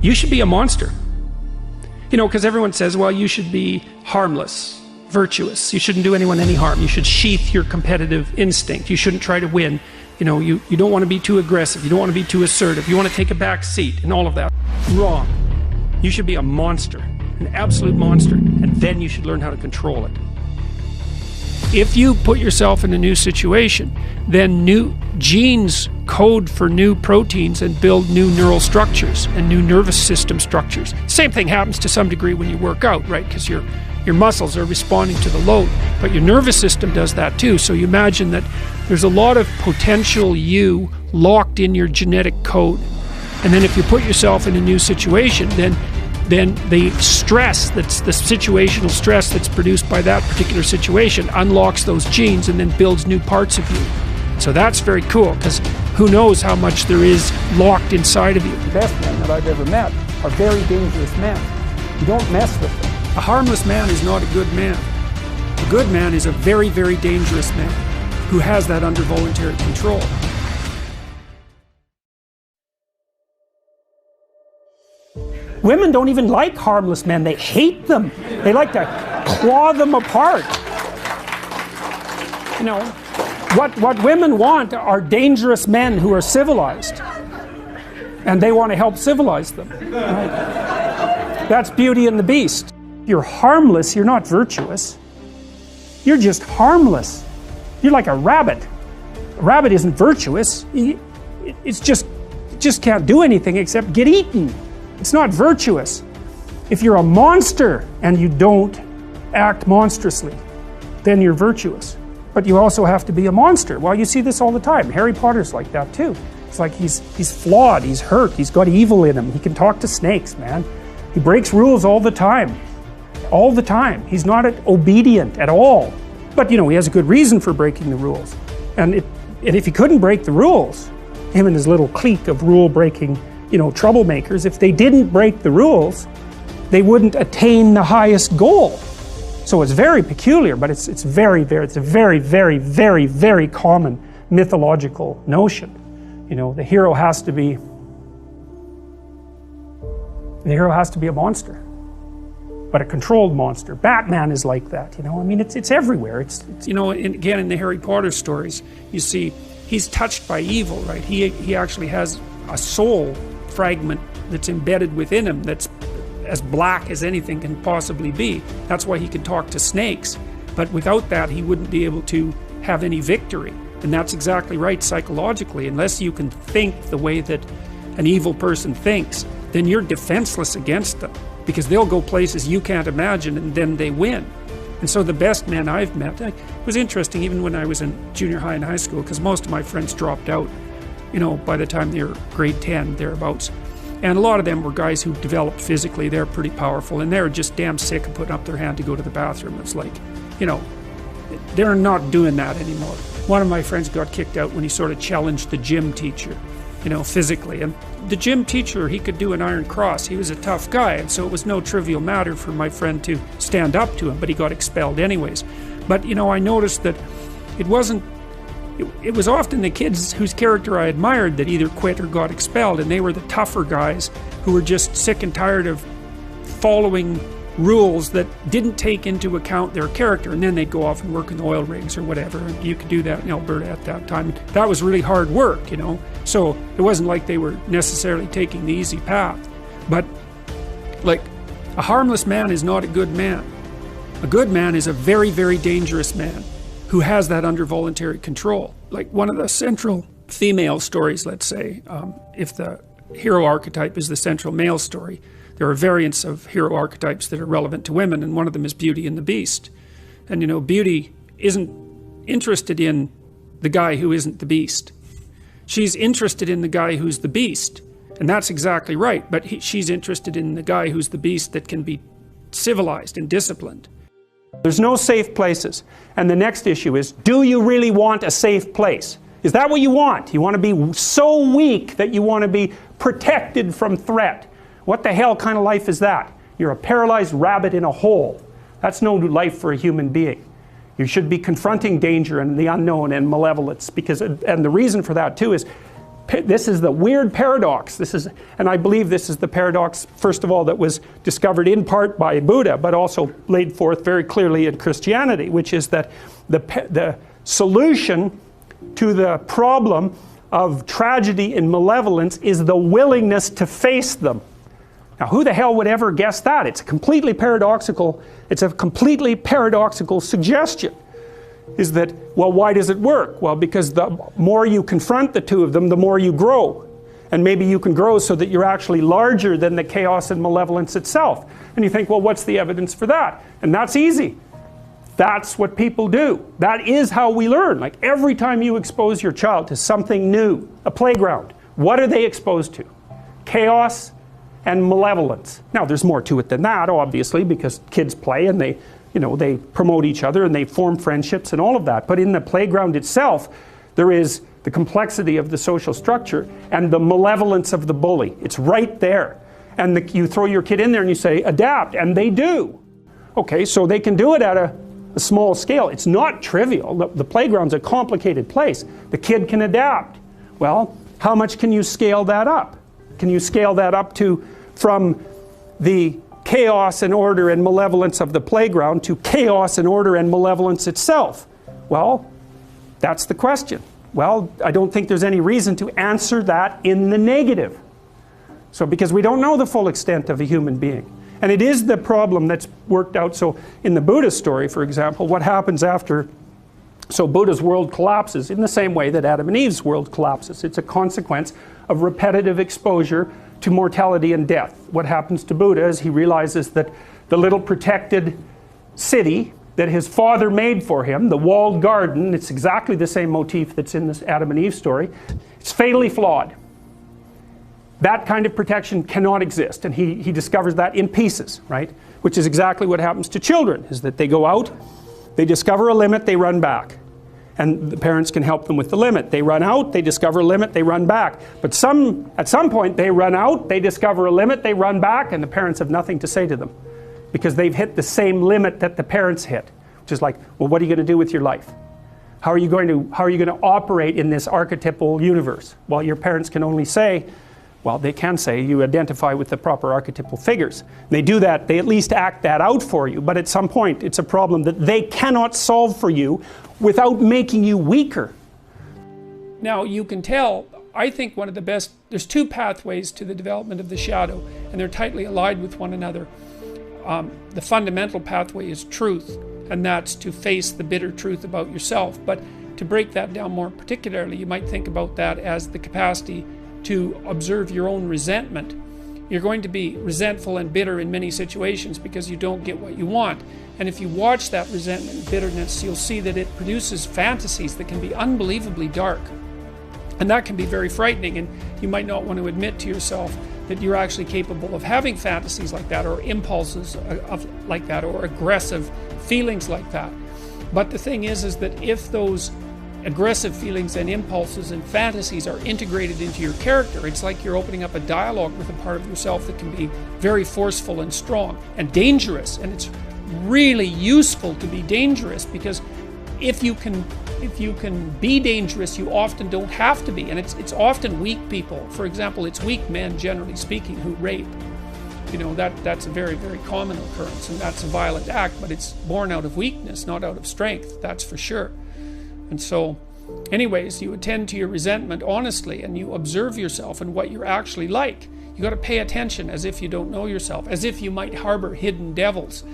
You should be a monster. You know, because everyone says, well, you should be harmless, virtuous. You shouldn't do anyone any harm. You should sheath your competitive instinct. You shouldn't try to win. You know, you don't want to be too aggressive. You don't want to be too assertive. You want to take a back seat and all of that. Wrong. You should be a monster, an absolute monster, and then you should learn how to control it. If you put yourself in a new situation, then new genes code for new proteins and build new neural structures and new nervous system structures. Same thing happens to some degree when you work out, right? Because your muscles are responding to the load, but your nervous system does that too. So you imagine that there's a lot of potential you locked in your genetic code. And then if you put yourself in a new situation, then the stress, that's the situational stress that's produced by that particular situation, unlocks those genes and then builds new parts of you. So that's very cool, because who knows how much there is locked inside of you. The best men that I've ever met are very dangerous men. You don't mess with them. A harmless man is not a good man. A good man is a very, very dangerous man who has that under voluntary control. Women don't even like harmless men. They hate them. They like to claw them apart. You know, what women want are dangerous men who are civilized. And they want to help civilize them. Right? That's Beauty and the Beast. You're harmless, you're not virtuous. You're just harmless. You're like a rabbit. A rabbit isn't virtuous. It just can't do anything except get eaten. It's not virtuous. If you're a monster and you don't act monstrously, then you're virtuous. But you also have to be a monster. Well, you see this all the time. Harry Potter's like that too. It's like he's flawed, he's hurt, he's got evil in him. He can talk to snakes, man. He breaks rules all the time. All the time. He's not obedient at all. But you know, he has a good reason for breaking the rules. And if he couldn't break the rules, him and his little clique of rule-breaking, you know, troublemakers, if they didn't break the rules, they wouldn't attain the highest goal. So it's very peculiar, but it's a very, very common mythological notion. You know, the hero has to be a monster, but a controlled monster. Batman is like that, you know. I mean, it's everywhere. It's you know, again in the Harry Potter stories, you see he's touched by evil, right? He actually has a soul fragment that's embedded within him that's as black as anything can possibly be. That's why he can talk to snakes. But without that, he wouldn't be able to have any victory. And that's exactly right psychologically. Unless you can think the way that an evil person thinks, then you're defenseless against them, because they'll go places you can't imagine and then they win. And so the best men I've met, it was interesting even when I was in junior high and high school, because most of my friends dropped out, you know, by the time they were grade 10, thereabouts. And a lot of them were guys who developed physically. They're pretty powerful, and they're just damn sick of putting up their hand to go to the bathroom. It's like, you know, they're not doing that anymore. One of my friends got kicked out when he sort of challenged the gym teacher, you know, physically. And the gym teacher, he could do an iron cross. He was a tough guy, and so it was no trivial matter for my friend to stand up to him, but he got expelled anyways. But, you know, I noticed that it was often the kids whose character I admired that either quit or got expelled, and they were the tougher guys who were just sick and tired of following rules that didn't take into account their character, and then they'd go off and work in the oil rigs or whatever. And you could do that in Alberta at that time. That was really hard work, you know, so it wasn't like they were necessarily taking the easy path. But like, a harmless man is not a good man. A good man is a very, very dangerous man who has that under voluntary control. Like one of the central female stories, let's say, if the hero archetype is the central male story, there are variants of hero archetypes that are relevant to women, and one of them is Beauty and the Beast. And you know, Beauty isn't interested in the guy who isn't the Beast. She's interested in the guy who's the Beast, and that's exactly right, but she's interested in the guy who's the Beast that can be civilized and disciplined. There's no safe places. And the next issue is, do you really want a safe place? Is that what you want? You want to be so weak that you want to be protected from threat? What the hell kind of life is that? You're a paralyzed rabbit in a hole. That's no life for a human being. You should be confronting danger and the unknown and malevolence, because, and the reason for that too is this is the weird paradox. This is, and I believe this is the paradox, first of all, that was discovered in part by Buddha, but also laid forth very clearly in Christianity, which is that the solution to the problem of tragedy and malevolence is the willingness to face them. Now, who the hell would ever guess that? It's a completely paradoxical suggestion. Is that, well, why does it work? Well, because the more you confront the two of them, the more you grow. And maybe you can grow so that you're actually larger than the chaos and malevolence itself. And you think, well, what's the evidence for that? And that's easy. That's what people do. That is how we learn. Like every time you expose your child to something new, a playground, what are they exposed to? Chaos and malevolence. Now, there's more to it than that, obviously, because kids play and they promote each other and they form friendships and all of that. But in the playground itself, there is the complexity of the social structure and the malevolence of the bully. It's right there. And you throw your kid in there and you say, adapt, and they do. Okay, so they can do it at a small scale. It's not trivial. The playground's a complicated place. The kid can adapt. Well, how much can you scale that up? Can you scale that up to from the chaos and order and malevolence of the playground to chaos and order and malevolence itself? Well, that's the question. Well, I don't think there's any reason to answer that in the negative. So, because we don't know the full extent of a human being. And it is the problem that's worked out. So, in the Buddha story, for example, what happens after, so Buddha's world collapses in the same way that Adam and Eve's world collapses. It's a consequence of repetitive exposure to mortality and death. What happens to Buddha is he realizes that the little protected city that his father made for him, the walled garden, it's exactly the same motif that's in this Adam and Eve story, it's fatally flawed. That kind of protection cannot exist, and he discovers that in pieces, right? Which is exactly what happens to children, is that they go out, they discover a limit, they run back. And the parents can help them with the limit. They run out, they discover a limit, they run back. But at some point they run out, they discover a limit, they run back, and the parents have nothing to say to them. Because they've hit the same limit that the parents hit. Which is like, well, what are you going to do with your life? How are you going to operate in this archetypal universe? Well, your parents can only say, well, they can say you identify with the proper archetypal figures. They do that, they at least act that out for you, but at some point it's a problem that they cannot solve for you without making you weaker. Now, you can tell, I think one of the best, there's two pathways to the development of the shadow, and they're tightly allied with one another. The fundamental pathway is truth, and that's to face the bitter truth about yourself. But to break that down more particularly, you might think about that as the capacity to observe your own resentment. You're going to be resentful and bitter in many situations because you don't get what you want. And if you watch that resentment and bitterness, you'll see that it produces fantasies that can be unbelievably dark. And that can be very frightening, and you might not want to admit to yourself that you're actually capable of having fantasies like that, or impulses like that, or aggressive feelings like that. But the thing is that if those aggressive feelings and impulses and fantasies are integrated into your character, it's like you're opening up a dialogue with a part of yourself that can be very forceful and strong and dangerous. And it's really useful to be dangerous, because if you can be dangerous, you often don't have to be. And it's often weak people. For example, it's weak men, generally speaking, who rape. You know, that's a very, very common occurrence, and that's a violent act, but it's born out of weakness, not out of strength, that's for sure. And so, anyways, you attend to your resentment honestly, and you observe yourself and what you're actually like. You got to pay attention as if you don't know yourself, as if you might harbor hidden devils.